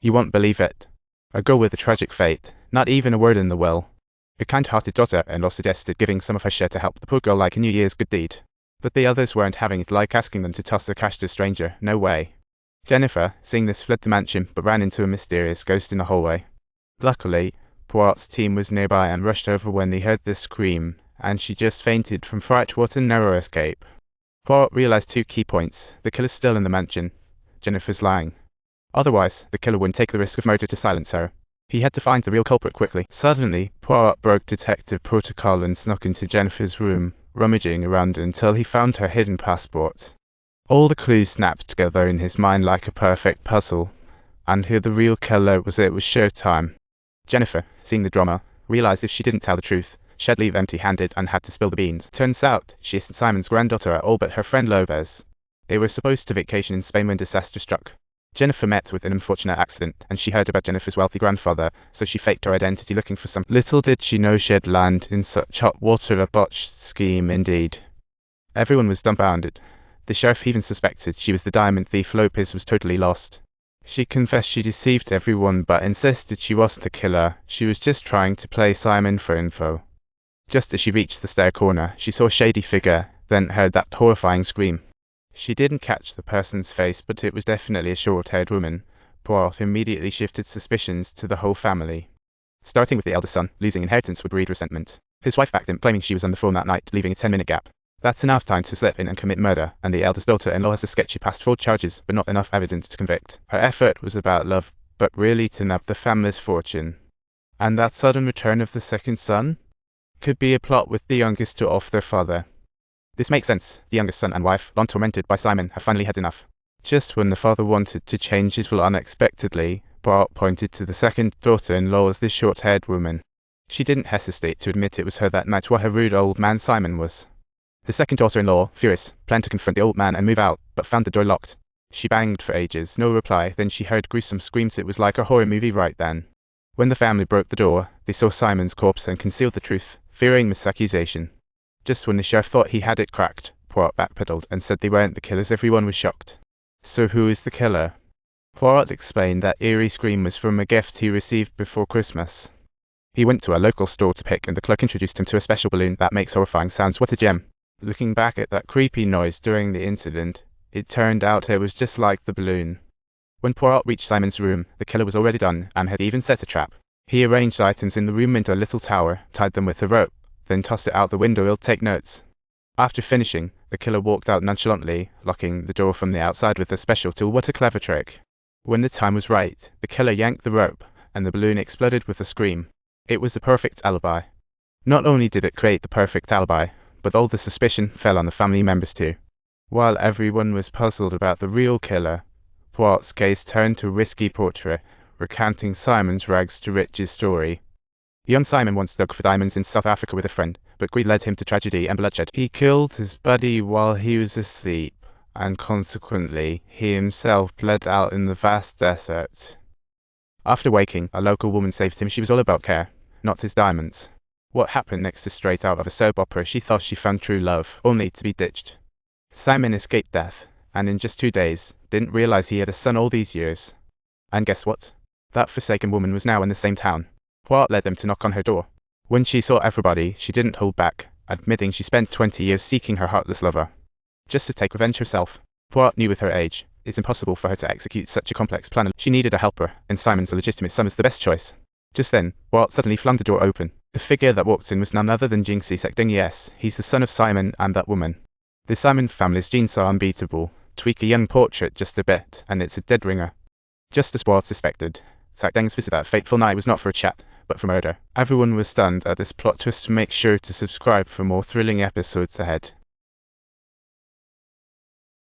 You won't believe it. A girl with a tragic fate, not even a word in the will. A kind-hearted daughter-in-law suggested giving some of her share to help the poor girl like a New Year's good deed. But the others weren't having it, like asking them to toss their cash to a stranger. No way. Jennifer, seeing this, fled the mansion but ran into a mysterious ghost in the hallway. Luckily, Poirot's team was nearby and rushed over when they heard the scream, and she just fainted from fright. What a narrow escape. Poirot realized 2 key points. The killer's still in the mansion. Jennifer's lying. Otherwise, the killer wouldn't take the risk of murder to silence her. He had to find the real culprit quickly. Suddenly, Poirot broke detective protocol and snuck into Jennifer's room, rummaging around until he found her hidden passport. All the clues snapped together in his mind like a perfect puzzle. And who the real killer was, it was showtime. Jennifer, seeing the drama, realized if she didn't tell the truth, she'd leave empty-handed and had to spill the beans. Turns out, she isn't Simon's granddaughter at all but her friend Lopez. They were supposed to vacation in Spain when disaster struck. Jennifer met with an unfortunate accident, and she heard about Jennifer's wealthy grandfather, so she faked her identity looking for some. Little did she know she'd land in such hot water. A botched scheme indeed. Everyone was dumbfounded. The sheriff even suspected she was the diamond thief. Lopez was totally lost. She confessed she deceived everyone but insisted she wasn't the killer. She was just trying to play Simon for info. Just as she reached the stair corner, she saw a shady figure, then heard that horrifying scream. She didn't catch the person's face, but it was definitely a short-haired woman. Poirot immediately shifted suspicions to the whole family. Starting with the eldest son, losing inheritance would breed resentment. His wife backed him, claiming she was on the phone that night, leaving a 10-minute gap. That's enough time to slip in and commit murder, and the eldest daughter-in-law has a sketchy past, 4 charges, but not enough evidence to convict. Her effort was about love, but really to nab the family's fortune. And that sudden return of the second son? Could be a plot with the youngest to off their father. This makes sense. The youngest son and wife, long tormented by Simon, have finally had enough. Just when the father wanted to change his will unexpectedly, Poirot pointed to the second daughter-in-law as the short-haired woman. She didn't hesitate to admit it was her that night. What a rude old man Simon was. The second daughter-in-law, furious, planned to confront the old man and move out, but found the door locked. She banged for ages, no reply, then she heard gruesome screams. It was like a horror movie right then. When the family broke the door, they saw Simon's corpse and concealed the truth, fearing misaccusation. Just when the sheriff thought he had it cracked, Poirot backpedaled and said they weren't the killers. Everyone was shocked. So who is the killer? Poirot explained that eerie scream was from a gift he received before Christmas. He went to a local store to pick, and the clerk introduced him to a special balloon that makes horrifying sounds. What a gem. Looking back at that creepy noise during the incident, it turned out it was just like the balloon. When Poirot reached Simon's room, the killer was already done and had even set a trap. He arranged items in the room into a little tower, tied them with a rope, then tossed it out the window. He'll take notes. After finishing, the killer walked out nonchalantly, locking the door from the outside with a special tool. What a clever trick. When the time was right, the killer yanked the rope, and the balloon exploded with a scream. It was the perfect alibi. Not only did it create the perfect alibi, but all the suspicion fell on the family members too. While everyone was puzzled about the real killer, Poirot's case turned to a risky portrait, recounting Simon's rags to riches story. Young Simon once dug for diamonds in South Africa with a friend, but greed led him to tragedy and bloodshed. He killed his buddy while he was asleep, and consequently, he himself bled out in the vast desert. After waking, a local woman saved him. She was all about care, not his diamonds. What happened next is straight out of a soap opera. She thought she found true love, only to be ditched. Simon escaped death, and in just 2 days, didn't realize he had a son all these years. And guess what? That forsaken woman was now in the same town. Poirot led them to knock on her door. When she saw everybody, she didn't hold back, admitting she spent 20 years seeking her heartless lover. Just to take revenge herself. Poirot knew with her age, it's impossible for her to execute such a complex plan. She needed a helper, and Simon's legitimate son was the best choice. Just then, Poirot suddenly flung the door open. The figure that walked in was none other than Jinxie Secting. Yes, he's the son of Simon and that woman. The Simon family's genes are unbeatable. Tweak a young portrait just a bit, and it's a dead ringer. Just as Poirot suspected, Secting's visit that fateful night was not for a chat, but for murder. Everyone was stunned at this plot twist. Make sure to subscribe for more thrilling episodes ahead.